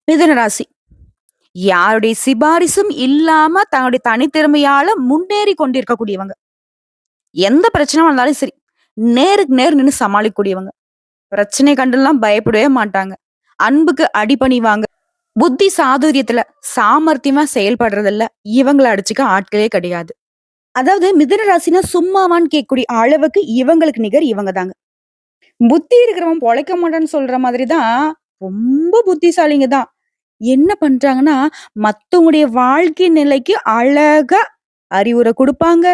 மிதுன ராசி. யாருடைய சிபாரிசும் இல்லாம தன்னுடைய தனித்திறமையால முன்னேறி கொண்டிருக்கக்கூடியவங்க. எந்த பிரச்சனை வந்தாலும் சரி, நேருக்கு நேர் நின்னு சமாளிக்கக்கூடியவங்க. பிரச்சனை கண்டுலாம் பயப்படவே மாட்டாங்க. அன்புக்கு அடிபணிவாங்க. புத்தி சாதுரியத்துல சாமர்த்தியமா செயல்படுறதுல இவங்கள அடிச்சுக்க ஆட்களே கிடையாது. அதாவது மிதுன ராசினா சும்மாவான்னு கேட்கக்கூடிய அளவுக்கு இவங்களுக்கு நிகர் இவங்க தாங்க. புத்தி இருக்கிறவன் பொழைக்க மாட்டான்னு சொல்ற மாதிரி தான் ரொம்ப புத்திசாலிங்க தான். என்ன பண்றாங்கன்னா, மத்தவங்களுடைய வாழ்க்கை நிலைக்கு அழகா அறிவுரை குடுப்பாங்க.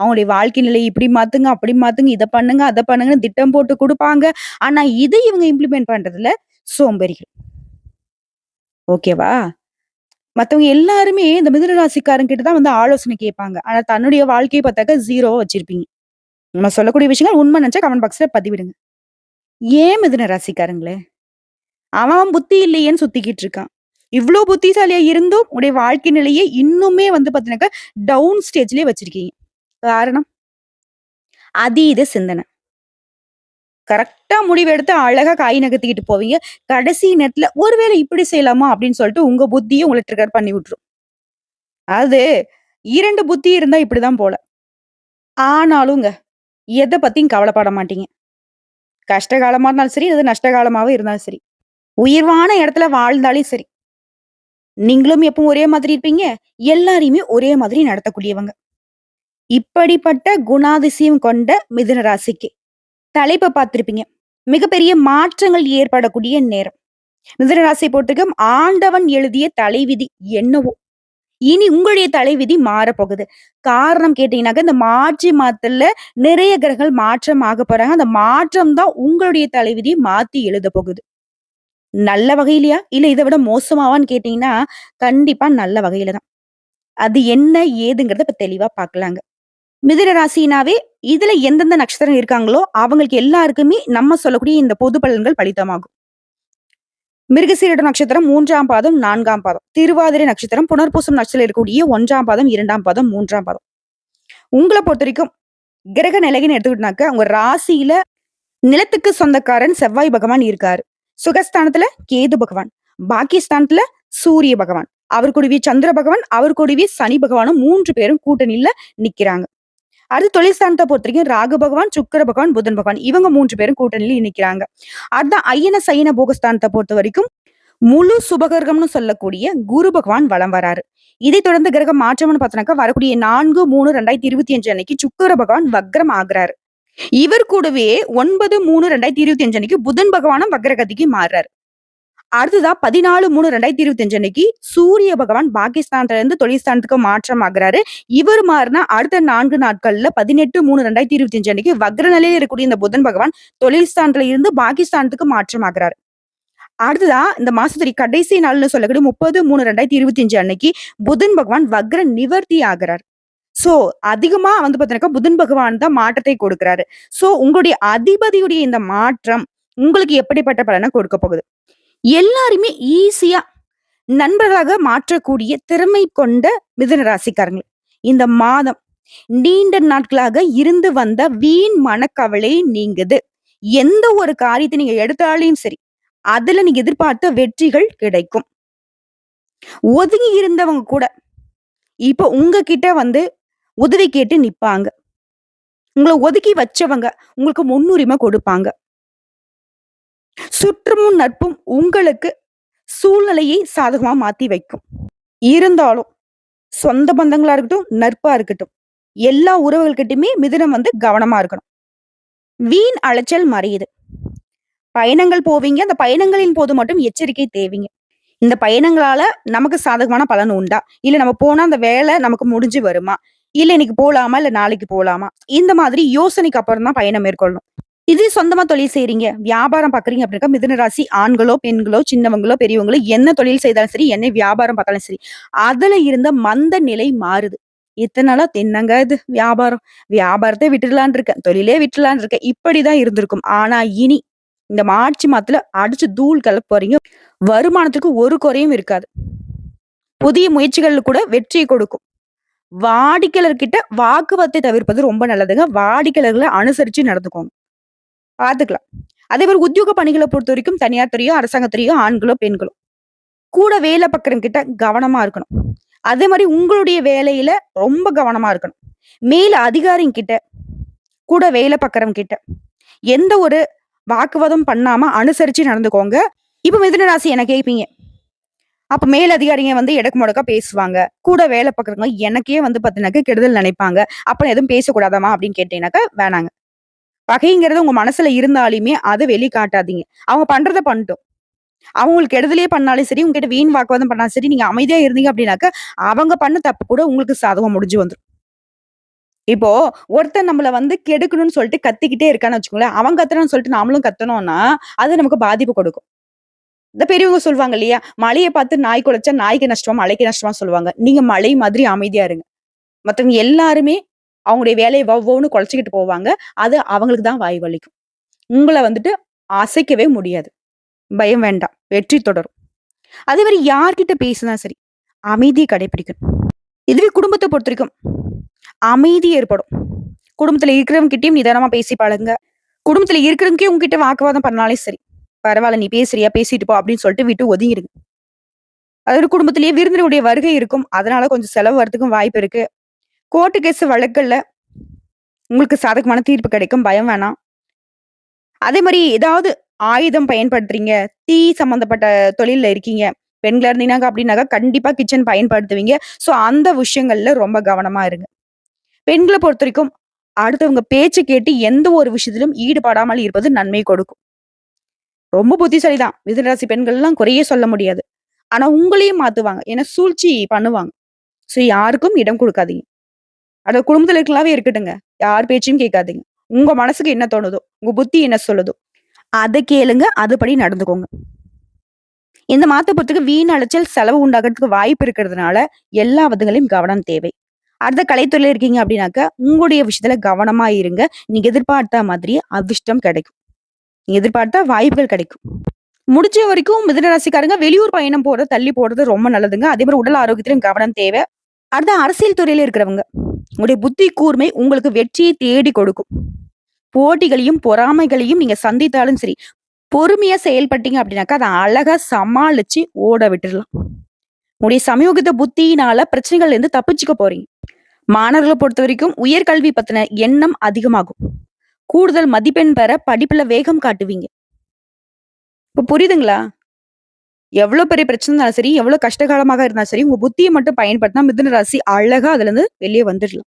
அவங்களுடைய வாழ்க்கை நிலைய இப்படி மாத்துங்க, அப்படி மாத்துங்க, இத பண்ணுங்க, அத பண்ணுங்கன்னு திட்டம் போட்டு குடுப்பாங்க. ஆனா, இத இவங்க இம்ப்ளிமெண்ட் பண்றதுல சோம்பேறிகள். ஓகேவா? மத்தவங்க எல்லாருமே இந்த மிதுன ராசிக்காரங்க கிட்ட தான் வந்து ஆலோசனை கேட்பாங்க. ஆனா, தன்னுடைய வாழ்க்கைய பார்த்தாக்கா 0வா வச்சிருப்பீங்க. நம்ம சொல்லக்கூடிய விஷயங்கள் உண்மை நெனச்சா கமெண்ட் பாக்ஸ்ல பதிவிடுங்க. ஏன் மிதுன ராசிக்காரங்களே? அவன் அவன் புத்தி இல்லையேன்னு சுத்திக்கிட்டு இருக்கான். இவ்ளோ புத்திசாலியா இருந்தும் உடைய வாழ்க்கை நிலையை இன்னுமே வந்து பார்த்தீங்கன்னாக்கா, டவுன் ஸ்டேஜ்லயே வச்சிருக்கீங்க. காரணம்? அதீத சிந்தனை. கரெக்ட்டா முடிவெடுத்து அழகா காய் நகர்த்திக்கிட்டு போவீங்க. கடைசி நேரத்துல ஒருவேளை இப்படி செய்யலாமா? அப்படின்னு சொல்லிட்டு உங்க புத்தியே உங்கள ட்ரிகர் பண்ணி விட்டுரும். அது 2 புத்தி இருந்தா இப்படிதான் போல. ஆனாலுங்க, எத பத்தியும் கவலைப்பட மாட்டீங்க. கஷ்ட காலமா இருந்தாலும் சரி, அது நஷ்ட காலமாவே இருந்தாலும் சரி. உயர்வான இடத்துல வாழ்ந்தாலே சரி. நீங்களும் எப்பவும் ஒரே மாதிரி இருப்பீங்க. எல்லாரையுமே ஒரே மாதிரி நடத்தக்கூடியவங்க. இப்படிப்பட்ட குணாதிசயம் கொண்ட மிதுன ராசிக்கு தலைப்ப பார்த்திருப்பீங்க. மிகப்பெரிய மாற்றங்கள் ஏற்படக்கூடிய நேரம். மிதுன ராசியை பொறுத்தவரைக்கும் ஆண்டவன் எழுதிய தலைவிதி என்னவோ, இனி உங்களுடைய தலைவிதி மாறப்போகுது. காரணம் கேட்டீங்கன்னாக்க, இந்த மாற்றி மாத்தல்ல நிறைய கிரகங்கள் மாற்றம் ஆகப் போறாங்க. அந்த மாற்றம் தான் உங்களுடைய தலைவிதிய மாத்தி எழுதப் போகுது. நல்ல வகையிலயா? இல்ல இத விட மோசமாவான்னு கேட்டீங்கன்னா, கண்டிப்பா நல்ல வகையில தான். அது என்ன ஏதுங்கிறத இப்ப தெளிவா பார்க்கலாங்க. மிதுன ராசினாவே இதுல எந்தெந்த நட்சத்திரம் இருக்காங்களோ, அவங்களுக்கு எல்லாருக்குமே நம்ம சொல்லக்கூடிய இந்த பொது பலன்கள் பலிதமாகும். மிருகசீரிட நட்சத்திரம் 3ஆம் பாதம், 4ஆம் பாதம். திருவாதிரை நட்சத்திரம், புனர்பூசம் நட்சத்திரத்துல இருக்கக்கூடிய 1ஆம் பாதம், 2ஆம் பாதம், 3ஆம் பாதம். உங்கள பொறுத்தவரைக்கும் கிரக நிலைன்னு எடுத்துக்கிட்டோம்னாக்க, உங்க ராசியில நிலத்துக்கு சொந்தக்காரன் செவ்வாய் பகவான் இருக்காரு. சுகஸ்தானத்துல கேது பகவான், பாக்கியஸ்தானத்துல சூரிய பகவான், அவர் கூடவே சந்திர பகவான், அவர் கூடவே சனி பகவானும் 3 பேரும் கூட்டணியில நிக்கிறாங்க. அடுத்து தொழில் ஸ்தானத்த பொறுத்தவரைக்கும் ராகு பகவான், சுக்கிர பகவான், புதன் பகவான் இவங்க 3 பேரும் கூட்டணியில நிக்கிறாங்க. அதான் அயன சயன போகஸ்தானத்த பொறுத்தவரைக்கும் முழு சுபகிரகம்னு சொல்லக்கூடிய குரு பகவான் வலம் வராரு. இதைத் தொடர்ந்து கிரக மாற்றம்னு பார்த்தோம்னாக்கா வரக்கூடிய 4/3/2025 அன்னைக்கு சுக்கிர பகவான் வக்ரம் ஆகுறாரு. இவர் கூடவே 9/3/2025 அன்னைக்கு புதன் பகவானும் வக்ரகதிக்கு மாறுறாரு. அடுத்ததா 14/3/2025 அன்னைக்கு சூரிய பகவான் பாகிஸ்தான்ல இருந்து தொழில் ஸ்தானத்துக்கு மாற்றம் ஆகுறாரு. இவர் மாறுனா அடுத்த 4 நாட்கள்ல 18/3/2025 அன்னைக்கு வக்ர நிலையில இருக்கக்கூடிய இந்த புதன் பகவான் தொழில் ஸ்தானத்துல இருந்து பாகிஸ்தானத்துக்கு மாற்றம் ஆகுறாரு. அடுத்ததா இந்த மாசத்துடைய கடைசி நாள்னு சொல்லக்கூடிய 30/3/2025 அன்னைக்கு புதன் பகவான் வக்ர நிவர்த்தி ஆகுறார். சோ, அதிகமா வந்து பார்த்தீங்கன்னாக்கா, புதன் பகவான் தான் மாற்றத்தை கொடுக்கிறாரு. சோ, உங்களுடைய அதிபதியுடைய இந்த மாற்றம் உங்களுக்கு எப்படிப்பட்ட பலன கொடுக்க போகுது? எல்லாருமே ஈஸியா நண்பர்களாக மாற்றக்கூடிய திறமை கொண்ட மிதுன ராசிக்காரங்க. இந்த மாதம் நீண்ட நாட்களாக இருந்து வந்த வீண் மனக்கவலை நீங்குது. எந்த ஒரு காரியத்தை நீங்க எடுத்தாலும் சரி, அதுல நீங்க எதிர்பார்த்த வெற்றிகள் கிடைக்கும். ஒதுங்கி இருந்தவங்க கூட இப்ப உங்ககிட்ட வந்து உதவி கேட்டு நிப்பாங்க. உங்கள ஒதுக்கி வச்சவங்க உங்களுக்கு முன்னுரிமை கொடுப்பாங்க. சுற்றமும் நட்பும் உங்களுக்கு சூழ்நிலையை சாதகமா மாத்தி வைக்கும். இருந்தாலும் சொந்த பந்தங்களா இருக்கட்டும், நட்பா இருக்கட்டும், எல்லா உறவுகள்கிட்டயுமே மிதுனம் வந்து கவனமா இருக்கணும். வீண் அலைச்சல் மறையுது. பயணங்கள் போவீங்க. அந்த பயணங்களின் போது மட்டும் எச்சரிக்கை தேவைங்க. இந்த பயணங்களால நமக்கு சாதகமான பலன் உண்டா? இல்ல நம்ம போனா அந்த வேலை நமக்கு முடிஞ்சு வருமா? இல்ல இன்னைக்கு போலாமா? இல்ல நாளைக்கு போலாமா? இந்த மாதிரி யோசனைக்கு அப்புறம் தான் பயணம் மேற்கொள்ளணும். இதே சொந்தமா தொழில் செய்றீங்க, வியாபாரம் பார்க்குறீங்க அப்படின்னா மிதுன ராசி ஆண்களோ, பெண்களோ, சின்னவங்களோ, பெரியவங்களோ என்ன தொழில் செய்தாலும் சரி, என்ன வியாபாரம் பார்த்தாலும் சரி, அதுல இருந்த மந்த நிலை மாறுது. இத்தன நாளா என்னங்க இது வியாபாரம், வியாபாரத்த விட்டுடலான்னு இருக்கேன், தொழிலே விட்டுடலான்னு இருக்கேன். இப்படிதான் இருந்திருக்கும். ஆனா இனி இந்த மார்ச் மாதத்துல அடிச்சு தூள் கிளப்ப போறீங்க. வருமானத்துக்கு ஒரு குறையும் இருக்காது. புதிய முயற்சிகள்ல கூட வெற்றியை கொடுக்கும். வாடிக்கையாளர்கிட்ட வாக்குவாதத்தை தவிர்ப்பது ரொம்ப நல்லதுங்க. வாடிக்கையாளர்களை அனுசரிச்சு நடந்துக்கோங்க. பாத்துக்கலாம். அதே மாரி உத்தியோக பணிகள பொறுத்தவரைக்கும் தனியார் துறையோ, அரசாங்கத் துறையோ, ஆண்களோ, பெண்களோ கூட வேலை பார்க்குறவங்க கிட்ட கவனமா இருக்கணும். அதே மாரி உங்களுடைய வேலையில ரொம்ப கவனமா இருக்கணும். மேல அதிகாரிங்கிட்ட, கூட வேலை பார்க்குறவங்க கிட்ட எந்த ஒரு வாக்குவாதம் பண்ணாம அனுசரிச்சு நடந்துக்கோங்க. இப்ப மிதுன ராசி என்ன கேட்பீங்க. அப்ப மேல் அதிகாரிங்க வந்து எடக்கு முடக்கா பேசுவாங்க. கூட வேலை பார்க்குறவங்க எனக்கே வந்து பார்த்தீங்கன்னாக்க கெடுதல் நினைப்பாங்க. அப்ப எதுவும் பேசக்கூடாதாம்மா அப்படின்னு கேட்டீங்கன்னாக்கா வேணாங்க. பகைங்கிறது உங்க மனசுல இருந்தாலுமே அத வெளிக்காட்டாதீங்க. அவங்க பண்றத பண்ணட்டும். அவங்களுக்கு கெடுதலே பண்ணாலும் சரி, உங்ககிட்ட வீண் வாக்குவாதம் பண்ணாலும் சரி, நீங்க அமைதியா இருந்தீங்க அப்படின்னாக்க, அவங்க பண்ண தப்பு கூட உங்களுக்கு சாதகமா முடிஞ்சு வந்துரும். இப்போ ஒருத்தன் நம்மள வந்து கெடுக்கணும்னு சொல்லிட்டு கத்திக்கிட்டே இருக்கான்னு வச்சுக்கோங்களேன், அவன் கத்துறான்னு சொல்லிட்டு நாமளும் கத்துனோம்னா, அது நமக்கு பாதிப்பு கொடுக்கும். இந்த பெரியவங்க சொல்லுவாங்க இல்லையா? "மழைய பார்த்து நாய் குலைச்சா நாய்க்கு நஷ்டமா, மழைக்கு நஷ்டமா" சொல்லுவாங்க. நீங்க மழை மாதிரி அமைதியா இருங்க. மத்தவங்க எல்லாருமே அவங்களுடைய வேலைய வவ்வுன்னு குலைச்சுக்கிட்டு போவாங்க. அது அவங்களுக்கு தான் வாய் வலிக்கும். உங்கள வந்துட்டு அசைக்கவே முடியாது. பயம் வேண்டாம். வெற்றி தொடரும். அதே மாரி யார்கிட்ட பேசினா சரி, அமைதிய கடைப்பிடிக்கணும். இதுவே குடும்பத்த பொறுத்தவரைக்கும் அமைதி ஏற்படும். குடும்பத்துல இருக்கிறவங்க கிட்டயும் நிதானமா பேசி பழகுங்க. குடும்பத்துல இருக்கிறவங்கயே உங்ககிட்ட வாக்குவாதம் பண்ணாலே சரி. "பரவால்ல நீ பேசுறியா? பேசிட்டு போ" அப்படின்னு சொல்லிட்டு விட்டு ஒதுங்கிருங்க. அதாவது குடும்பத்திலேயே விருந்தினருடைய வருகை இருக்கும். அதனால கொஞ்சம் செலவு வரதுக்கும் வாய்ப்பு இருக்கு. கோர்ட்டு கேஸ் வழக்குகள்ல உங்களுக்கு சாதகமான தீர்ப்பு கிடைக்கும். பயம் வேணாம். அதே மாரி ஏதாவது ஆயுதம் பயன்படுத்துறீங்க, தீ சம்மந்தப்பட்ட தொழில்ல இருக்கீங்க. பெண்களா இருந்தீங்கனாக்க அப்படின்னாக்கா கண்டிப்பா கிச்சன் பயன்படுத்துவீங்க. ஸோ அந்த விஷயங்கள்ல ரொம்ப கவனமா இருங்க. பெண்கள பொறுத்தவரைக்கும் அடுத்தவங்க பேச்ச கேட்டு எந்த ஒரு விஷயத்திலும் ஈடுபடாமல் இருப்பது நன்மை கொடுக்கும். ரொம்ப புத்திசாலி தான். மிதுன ராசி பெண்கள்லாம் குறையே சொல்ல முடியாது. ஆனா உங்களையும் மாத்துவாங்க. ஏன்னா சூழ்ச்சி பண்ணுவாங்க. ஸோ யாருக்கும் இடம் குடுக்காதீங்க. அது குடும்பத்துல இருக்கலாவே இருக்கட்டுங்க. யார் பேச்சையும் கேட்காதீங்க. உங்க மனசுக்கு என்ன தோணுதோ, உங்க புத்தி என்ன சொல்லுதோ, அத கேளுங்க. அதுபடி நடந்துக்கோங்க. இந்த மாத்த பொறுத்தவரைக்கும் வீண் அலைச்சல், செலவு உண்டாகுறதுக்கு வாய்ப்பு இருக்கிறதுனால, எல்லா விதங்களையும் கவனம் தேவை. அடுத்த கலைத்துறையில இருக்கீங்க அப்படின்னாக்க, உங்களுடைய விஷயத்துல கவனமா இருங்க. நீங்க எதிர்பார்த்த மாதிரியே அதிர்ஷ்டம் கிடைக்கும். நீங்க எதிர்பார்த்த வாய்ப்புகள் கிடைக்கும். முடிஞ்ச வரைக்கும் மிதுன ராசிக்காரங்க வெளியூர் பயணம் போறது, தள்ளி போறது ரொம்ப நல்லதுங்க. அதே மாரி உடல் ஆரோக்கியத்திலும் கவனம் தேவை. அடுத்து அரசியல் துறையில இருக்கிறவங்க, உங்களுடைய புத்தி கூர்மை உங்களுக்கு வெற்றியை தேடி கொடுக்கும். போட்டிகளையும், பொறாமைகளையும் நீங்க சந்தித்தாலும் சரி, பொறுமையா செயல்பட்டீங்க அப்படின்னாக்கா, அத அழகா சமாளிச்சு ஓட விட்டுறலாம். உங்களுடைய சமயோகித புத்தியினால பிரச்சனைகள்ல இருந்து தப்பிச்சுக்க போறீங்க. மாணவர்கள பொறுத்தவரைக்கும் உயர்கல்வி பத்தின எண்ணம் அதிகமாகும். கூடுதல் மதிப்பெண் பெற படிப்புல வேகம் காட்டுவீங்க. இப்ப புரியுதுங்களா? எவ்ளோ பெரிய பிரச்சனை இருந்தாலும் சரி, எவ்ளோ கஷ்டகாலமாக இருந்தாலும் சரி, உங்க புத்திய மட்டும் பயன்படுத்தினா மிதுன ராசி அழகா அதுலருந்து வெளிய வந்துடலாம்.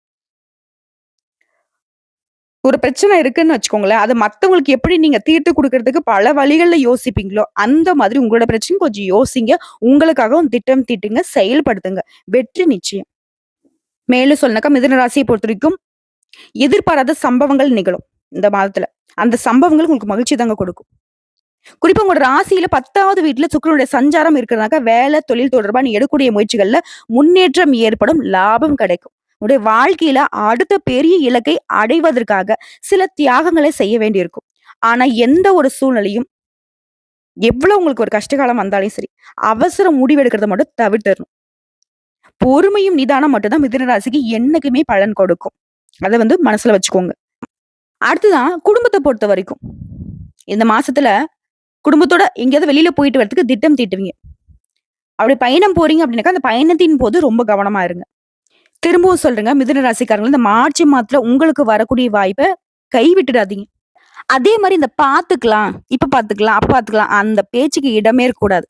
ஒரு பிரச்சனை இருக்குன்னு வச்சுக்கோங்களேன், அத மத்தவங்களுக்கு எப்படி நீங்க தீர்த்து குடுக்குறதுக்கு பல வழிகள்ல யோசிப்பீங்களோ, அந்த மாதிரி உங்களோட பிரச்சனையும் கொஞ்சம் யோசிங்க. உங்களுக்காகவும் திட்டம் தீட்டுங்க, செயல்படுத்துங்க. வெற்றி நிச்சயம். மேலும் சொல்லனாக்கா மிதுன ராசிய பொறுத்தவரைக்கும் எதிர்பாராத சம்பவங்கள் நிகழும் இந்த மாதத்துல. அந்த சம்பவங்கள் உங்களுக்கு மகிழ்ச்சி தாங்க கொடுக்கும். குறிப்பா உங்களோட ராசியில 10வது வீட்ல சுக்கிரனுடைய சஞ்சாரம் இருக்கிறதுனால வேலை, தொழில் தொடர்பா நீங்க எடுக்கக்கூடிய முயற்சிகள்ல முன்னேற்றம் ஏற்படும், லாபம் கிடைக்கும். உங்களுடைய வாழ்க்கையில அடுத்த பெரிய இலக்கை அடைவதற்காக சில தியாகங்களை செய்ய வேண்டியிருக்கும். ஆனா எந்த ஒரு சூழ்நிலையும் எவ்வளவு உங்களுக்கு ஒரு கஷ்டகாலம் வந்தாலும் சரி, அவசர முடிவு எடுக்கிறத மட்டும் தவிர்த்தரணும். பொறுமையும் நிதானம் மட்டும் தான் மிதுன ராசிக்கு என்னைக்குமே பலன் கொடுக்கும். அத வந்து மனசுல வச்சுக்கோங்க. அடுத்ததான் குடும்பத்த பொறுத்த வரைக்கும். இந்த மாசத்துல குடும்பத்தோட எங்கேயாவது வெளியில போயிட்டு வரதுக்கு திட்டம் தீட்டுவீங்க. அப்படி பயணம் போறீங்க அப்படின்னாக்கா, அந்த பயணத்தின் போது ரொம்ப கவனமா இருங்க. திரும்பவும் சொல்றேங்க, மிதுன ராசிக்காரங்கள இந்த மார்ச் மாதத்துல உங்களுக்கு வரக்கூடிய வாய்ப்ப கைவிட்டுடாதீங்க. அதே மாரி இந்த பாத்துக்கலாம், இப்ப பாத்துக்கலாம், அப்ப பாத்துக்கலாம் அந்த பேச்சுக்கு இடமே இருக்கக்கூடாது.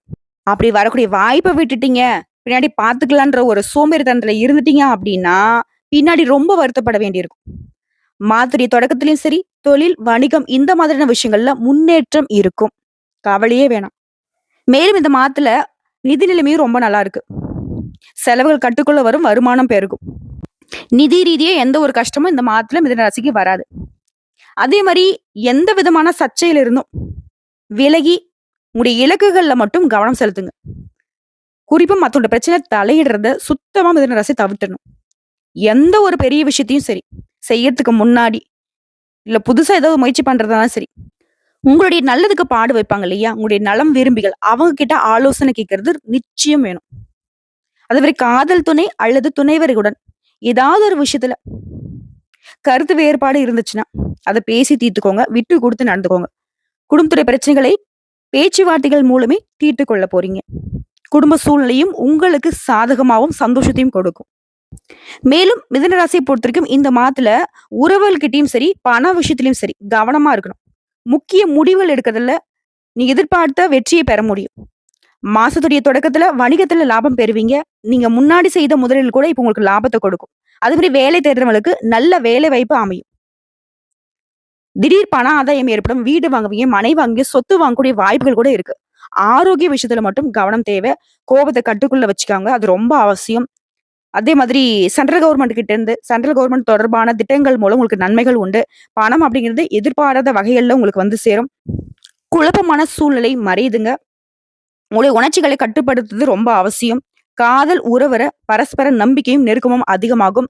அப்படி வரக்கூடிய வாய்ப்ப விட்டுட்டீங்க, பின்னாடி பாத்துக்கலான்ற ஒரு சோம்பேறித்தனத்துல இருந்துட்டீங்க அப்படின்னா, பின்னாடி ரொம்ப வருத்தப்பட வேண்டியிருக்கும். மாதிரி தொடக்கத்திலயும் சரி, தொழில், வணிகம் இந்த மாதிரியான விஷயங்கள்ல முன்னேற்றம் இருக்கும். கவலையே வேணாம். மேலும் இந்த மாதத்துல நிதி நிலைமையும் ரொம்ப நல்லா இருக்கு. செலவுகள் கட்டுக்குள்ள வரும், வருமானம் பெருகும். நிதி ரீதியா எந்த ஒரு கஷ்டமும் இந்த மாதத்துல மிதுன ராசிக்கு வராது. அதே மாரி எந்த விதமான சர்ச்சையில இருந்தும் விலகி உங்களுடைய இலக்குகள்ல மட்டும் கவனம் செலுத்துங்க. குறிப்பா மத்தவங்களோட பிரச்சனை தலையிடுறத சுத்தமா மிதுன ராசி தவிர்த்துடணும். எந்த ஒரு பெரிய விஷயத்தையும் சரி, செய்யறதுக்கு முன்னாடி, இல்ல புதுசா ஏதாவது முயற்சி பண்றதாலும் சரி, உங்களுடைய நல்லதுக்கு பாடு வைப்பாங்க இல்லையா? உங்களுடைய நலம் விரும்பிகள், அவங்க கிட்ட ஆலோசனை கேட்கறது நிச்சயம் வேணும். அதுவரை காதல் துணை அல்லது துணைவருடன் ஏதாவது ஒரு விஷயத்துல கருத்து வேறுபாடு இருந்துச்சுன்னா, அத பேசி தீர்த்துக்கோங்க. விட்டு குடுத்து நடந்துக்கோங்க. குடும்பத்துடைய பிரச்சனைகளை பேச்சுவார்த்தைகள் மூலமே தீர்த்துக் கொள்ள போறீங்க. குடும்ப சூழ்நிலையும் உங்களுக்கு சாதகமாகவும் சந்தோஷத்தையும் கொடுக்கும். மேலும் மிதுன ராசியை பொறுத்தவரைக்கும் இந்த மாதத்துல உறவுகள்கிட்டயும் சரி, பண விஷயத்திலயும் சரி கவனமா இருக்கணும். முக்கிய முடிவுகள் எடுக்கிறதுல நீங்க எதிர்பார்த்த வெற்றியை பெற முடியும். மாசத்துடைய தொடக்கத்துல வணிகத்துல லாபம் பெறுவீங்க. நீங்க முன்னாடி செய்த முதலீடு கூட இப்ப உங்களுக்கு லாபத்த கொடுக்கும். அதே மாரி வேலை தேடுறவங்களுக்கு நல்ல வேலை வாய்ப்பு அமையும். திடீர் பண ஆதாயம் ஏற்படும். வீடு வாங்குவீங்க, மனை வாங்குவீங்க, சொத்து வாங்கக்கூடிய வாய்ப்புகள் கூட இருக்கு. ஆரோக்கிய விஷயத்துல மட்டும் கவனம் தேவை. கோபத்த கட்டுக்குள்ள வச்சுக்காங்க. அது ரொம்ப அவசியம். அதே மாதிரி சென்ட்ரல் கவர்மெண்ட் தொடர்பான திட்டங்கள் மூலம் உங்களுக்கு நன்மைகள் உண்டு. பணம் அப்படிங்கிறது எதிர்பாராத வகைகள்ல உங்களுக்கு வந்து சேரும். குழப்பமான சூழ்நிலை மறையுதுங்க. உங்களுடைய உணர்ச்சிகளை கட்டுப்படுத்துறது ரொம்ப அவசியம். காதல் உறவுற பரஸ்பர நம்பிக்கையும் நெருக்கமும் அதிகமாகும்.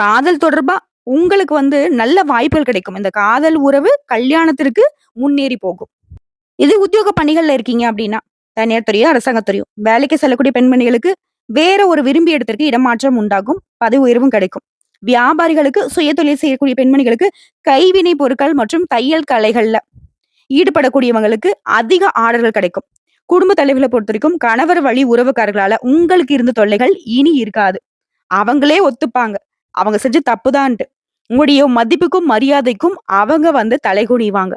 காதல் தொடர்பா உங்களுக்கு வந்து நல்ல வாய்ப்புகள் கிடைக்கும். இந்த காதல் உறவு கல்யாணத்திற்கு முன்னேறி போகும். இது உத்தியோக பணிகள்ல இருக்கீங்க அப்படின்னா, தனியார் துறையோ, அரசாங்கத்துறையோ வேலைக்கு செல்லக்கூடிய பெண்மணிகளுக்கு வேற ஒரு விரும்பிய இடத்திற்கு இடமாற்றம் உண்டாகும். பதவி உயர்வும் கிடைக்கும். வியாபாரிகளுக்கு, சுயதொழில் செய்யக்கூடிய பெண்மணிகளுக்கு கைவினை பொருட்கள் மற்றும் தையல் கலைகள்ல ஈடுபடக்கூடியவங்களுக்கு அதிக ஆர்டர்கள் கிடைக்கும். குடும்ப தலைவர்களை பொறுத்தவரைக்கும் கணவர் வழி உறவுக்காரர்களால உங்களுக்கு இருந்த தொல்லைகள் இனி இருக்காது. அவங்களே ஒத்துப்பாங்க. அவங்க செஞ்ச தப்புதான்ட்டு. உங்களுடைய மதிப்புக்கும் மரியாதைக்கும் அவங்க வந்து தலைகுனிவாங்க.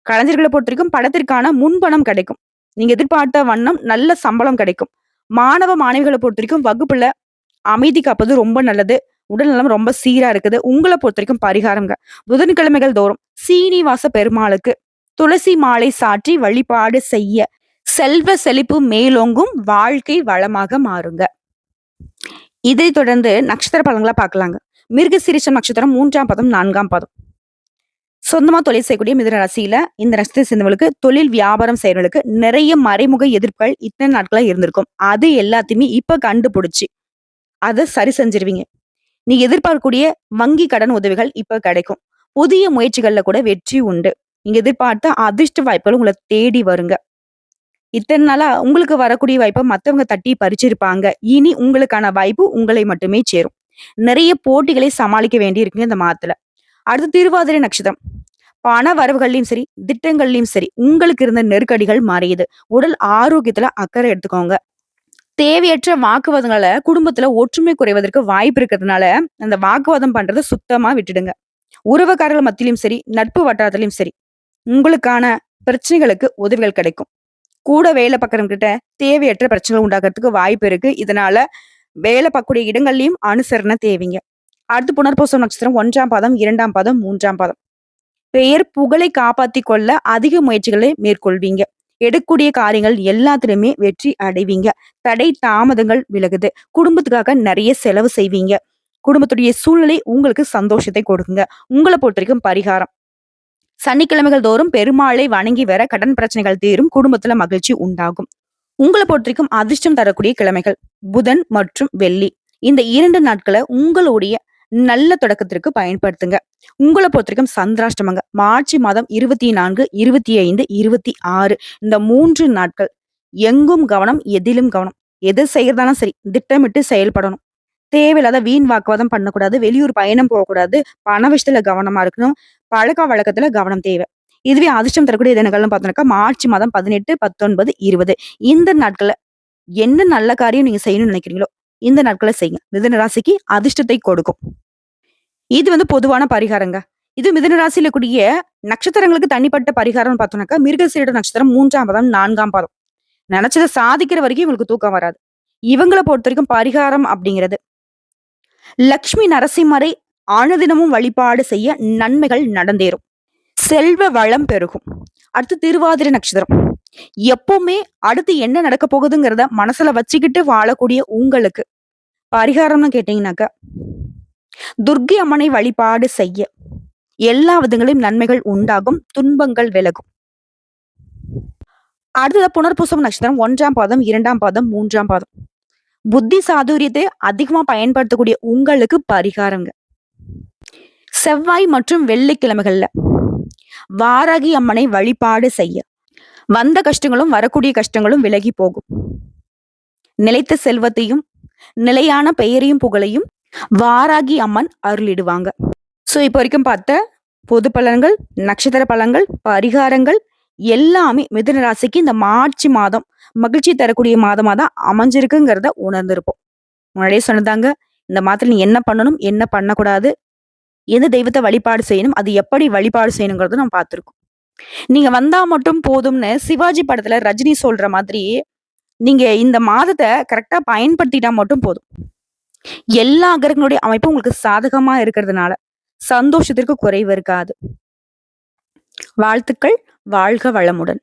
கலைஞர்களை பொறுத்தவரைக்கும் படத்திற்கான முன்பணம் கிடைக்கும். நீங்க எதிர்பார்த்த வண்ணம் நல்ல சம்பளம் கிடைக்கும். மாணவ மாணவிகளை பொறுத்தவரைக்கும் வகுப்புல அமைதி காப்பது ரொம்ப நல்லது. உடல் நலம் ரொம்ப சீரா இருக்குது. உங்களை பொறுத்தவரைக்கும் பரிகாரங்க. புதன்கிழமைகள் தோறும் சீனிவாச பெருமாளுக்கு துளசி மாலை சாற்றி வழிபாடு செய்ய செல்வ செழிப்பு மேலோங்கும், வாழ்க்கை வளமாக மாறுங்க. இதை தொடர்ந்து நட்சத்திர பலன்களா பார்க்கலாங்க. மிருகசீரிஷம் நட்சத்திரம் 3ஆம் பாதம் 4ஆம் பாதம். சொந்தமா தொழில் செய்யக்கூடிய மிதுன ராசியில இந்த நட்சத்திரத்தை சேர்ந்தவங்களுக்கு தொழில் வியாபாரம் செய்யறவங்களுக்கு நிறைய மறைமுக எதிர்ப்புகள் இத்தனை நாட்களா இருந்திருக்கும். அது எல்லாத்தையுமே இப்ப கண்டுபிடிச்சு அதை சரி செஞ்சிருவீங்க. நீ எதிர்பார்க்கக்கூடிய வங்கி கடன் உதவிகள் இப்ப கிடைக்கும். புதிய முயற்சிகள்ல கூட வெற்றி உண்டு. நீங்க எதிர்பார்த்த அதிர்ஷ்ட வாய்ப்புகள் உங்களை தேடி வருங்க. இத்தனை நாளா உங்களுக்கு வரக்கூடிய வாய்ப்பை மத்தவங்க தட்டி பறிச்சிருப்பாங்க. இனி உங்களுக்கான வாய்ப்பு உங்களை மட்டுமே சேரும். நிறைய போட்டிகளை சமாளிக்க வேண்டி இருக்குங்க இந்த மாதத்துல. அடுத்து திருவாதிரை நட்சத்திரம். பண வரவுகள்லயும் சரி, திட்டங்கள்லயும் சரி உங்களுக்கு இருந்த நெருக்கடிகள் மாறியது. உடல் ஆரோக்கியத்துல அக்கறை எடுத்துக்கோங்க. தேவையற்ற வாக்குவாதங்களை குடும்பத்துல ஒற்றுமை குறைவதற்கு வாய்ப்பு இருக்கிறதுனால அந்த வாக்குவாதம் பண்றதை சுத்தமா விட்டுடுங்க. உறவுக்காரர்கள் மத்தியிலும் சரி, நட்பு வட்டாரத்திலும் சரி உங்களுக்கான பிரச்சனைகளுக்கு உதவிகள் கிடைக்கும். கூட வேலை பார்க்கறவங்க கிட்ட தேவையற்ற பிரச்சனைகள் உண்டாக்குறதுக்கு வாய்ப்பு இருக்கு. இதனால வேலை பார்க்கக்கூடிய இடங்கள்லயும் அனுசரணை தேவைங்க. அடுத்து புனர்பூசம் நட்சத்திரம் 1ஆம் பாதம், 2ஆம் பாதம், 3ஆம் பாதம். பெயர் புகழை காப்பாத்தி கொள்ள அதிக முயற்சிகளை மேற்கொள்வீங்க. எடுக்கக்கூடிய காரியங்கள் எல்லாத்திலுமே வெற்றி அடைவீங்க. தடை தாமதங்கள் விலகுது. குடும்பத்துக்காக நிறைய செலவு செய்வீங்க. குடும்பத்துடைய சூழ்நிலை உங்களுக்கு சந்தோஷத்தை கொடுக்குங்க. உங்களை பொறுத்த வரைக்கும் பரிகாரம். சனிக்கிழமைகள் தோறும் பெருமாளை வணங்கி வர கடன் பிரச்சனைகள் தீரும். குடும்பத்துல மகிழ்ச்சி உண்டாகும். உங்களை பொறுத்த வரைக்கும் அதிர்ஷ்டம் தரக்கூடிய கிழமைகள் புதன் மற்றும் வெள்ளி. இந்த 2 நாட்களை உங்களுடைய நல்ல தொடக்கத்திற்கு பயன்படுத்துங்க. உங்களை பொறுத்த வரைக்கும் சந்திராஷ்டமங்க. மார்ச் மாதம் 24, 25, 26 இந்த 3 நாட்கள் எங்கும் கவனம், எதிலும் கவனம். எது செய்யறதாலும் சரி திட்டமிட்டு செயல்படணும். தேவையில்லாத வீண் வாக்குவாதம் பண்ணக்கூடாது. வெளியூர் பயணம் போகக்கூடாது. பண விஷயத்துல கவனமா இருக்கணும். பழக்க வழக்கத்துல கவனம் தேவை. இதுவே அதிர்ஷ்டம் தரக்கூடிய தினங்கள்னு பார்த்தோம்னாக்கா மார்ச் மாதம் 18, 19, 20 இந்த நாட்கள்ல என்ன நல்ல காரியம் நீங்க செய்யணும்னு நினைக்கிறீங்களோ இந்த நாட்களை செய்யுங்க. மிதுன ராசிக்கு அதிர்ஷ்டத்தை கொடுக்கும். இது வந்து பொதுவான பரிகாரங்க. இது மிதுன ராசியில கூடிய நட்சத்திரங்களுக்கு தனிப்பட்ட பரிகாரம்னு பார்த்தோம்னாக்கா மிருகசீரிட நட்சத்திரம் 3ஆம் பாதம், 4ஆம் பாதம். நினைச்சதை சாதிக்கிற வரைக்கும் இவங்களுக்கு தூக்கம் வராது. இவங்களை பொறுத்த வரைக்கும் பரிகாரம் அப்படிங்கிறது லக்ஷ்மி நரசிம்மரை அனுதினமும் வழிபாடு செய்ய நன்மைகள் நடந்தேறும். செல்வ வளம் பெருகும். அடுத்து திருவாதிரை நட்சத்திரம். எப்பவுமே அடுத்து என்ன நடக்க போகுதுங்கிறத மனசுல வச்சுக்கிட்டு வாழக்கூடிய உங்களுக்கு பரிகாரம்னு கேட்டீங்கன்னாக்கா துர்க்கை அம்மனை வழிபாடு செய்ய எல்லா விதங்களையும் நன்மைகள் உண்டாகும். துன்பங்கள் விலகும். அடுத்தது புனர்பூசம் நட்சத்திரம் 1ஆம் பாதம், 2ஆம் பாதம், 3ஆம் பாதம். புத்தி சாதுரியத்தை அதிகமா பயன்படுத்தக்கூடிய உங்களுக்கு பரிகாரங்க. செவ்வாய் மற்றும் வெள்ளிக்கிழமைகள்ல வாராகி அம்மனை வழிபாடு செய்ய வந்த கஷ்டங்களும் வரக்கூடிய கஷ்டங்களும் விலகி போகும். நிலைத்த செல்வத்தையும் நிலையான பெயரையும் புகழையும் வாராகி அம்மன் அருளிடுவாங்க. சோ இப்போ வரைக்கும் பார்த்த பொது பலன்கள், நட்சத்திர பலன்கள், பரிகாரங்கள் எல்லாமே மிதுன ராசிக்கு இந்த மார்ச் மாதம் மகிழ்ச்சி தரக்கூடிய மாதமா தான் அமைஞ்சிருக்குங்கிறத உணர்ந்திருப்போம். முன்னாடியே சொன்னதாங்க, இந்த மாதத்துல நீ என்ன பண்ணணும், என்ன பண்ணக்கூடாது, எந்த தெய்வத்த வழிபாடு செய்யணும், அது எப்படி வழிபாடு செய்யணுங்கிறத நம்ம பார்த்திருக்கோம். நீங்க வந்தா மட்டும் போதும்னு சிவாஜி படத்துல ரஜினி சொல்ற மாதிரி, நீங்க இந்த மாதத்த கரெக்ட்டா பயன்படுத்திட்டா மட்டும் போதும். எல்லா கிரகங்களுடைய அமைப்பும் உங்களுக்கு சாதகமா இருக்கிறதுனால, சந்தோஷத்திற்கு குறைவு இருக்காது. வாழ்த்துக்கள். வாழ்க வளமுடன்.